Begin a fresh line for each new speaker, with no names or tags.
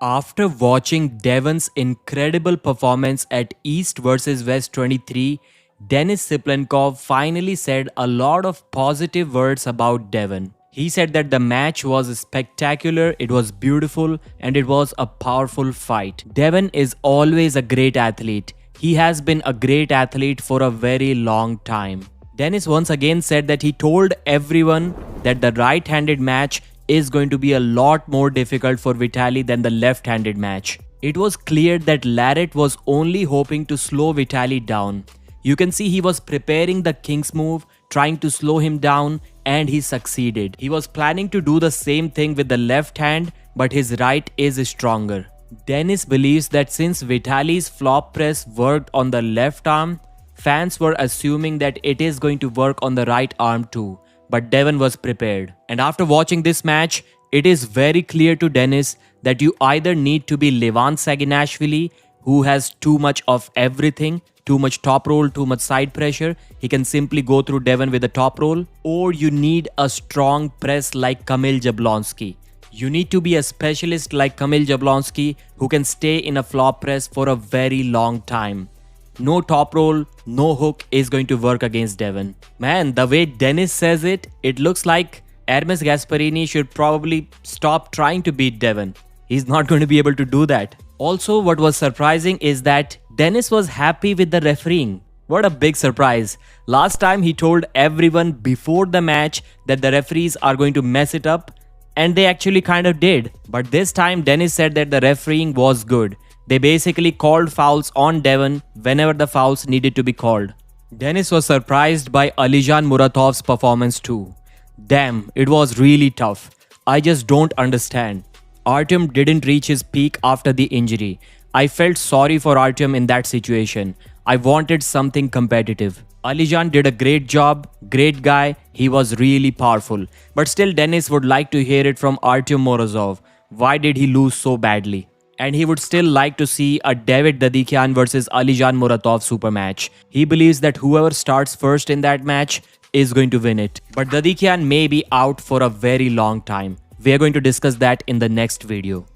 After watching Devon's incredible performance at East vs West 23, Denis Siplenkov finally said a lot of positive words about Devon. He said that the match was spectacular, it was beautiful, and it was a powerful fight. Devon is always a great athlete. He has been a great athlete for a very long time. Denis once again said that he told everyone that the right-handed match is going to be a lot more difficult for Vitaly than the left-handed match. It was clear that Larrett was only hoping to slow Vitaly down. You can see he was preparing the king's move, trying to slow him down, and he succeeded. He was planning to do the same thing with the left hand, but his right is stronger. Denis believes that since Vitaly's flop press worked on the left arm, fans were assuming that it is going to work on the right arm too. But Devon was prepared. And after watching this match, it is very clear to Denis that you either need to be Levan Saginashvili, who has too much of everything, too much top roll, too much side pressure. He can simply go through Devon with a top roll. Or you need a strong press like Kamil Jablonski. You need to be a specialist like Kamil Jablonski who can stay in a flop press for a very long time. No top roll, no hook is going to work against Devon. Man, the way Denis says it, it looks like Hermes Gasparini should probably stop trying to beat Devon. He's not going to be able to do that. Also, what was surprising is that Denis was happy with the refereeing. What a big surprise. Last time he told everyone before the match that the referees are going to mess it up, and they actually kind of did. But this time Denis said that the refereeing was good. They basically called fouls on Devon whenever the fouls needed to be called. Denis was surprised by Alijan Muratov's performance too. Damn, it was really tough. I just don't understand. Artyom didn't reach his peak after the injury. I felt sorry for Artyom in that situation. I wanted something competitive. Alijan did a great job, great guy, he was really powerful. But still Denis would like to hear it from Artyom Morozov. Why did he lose so badly? And he would still like to see a David Dadikyan versus Alijan Muratov super match. He believes that whoever starts first in that match is going to win it. But Dadikyan may be out for a very long time. We are going to discuss that in the next video.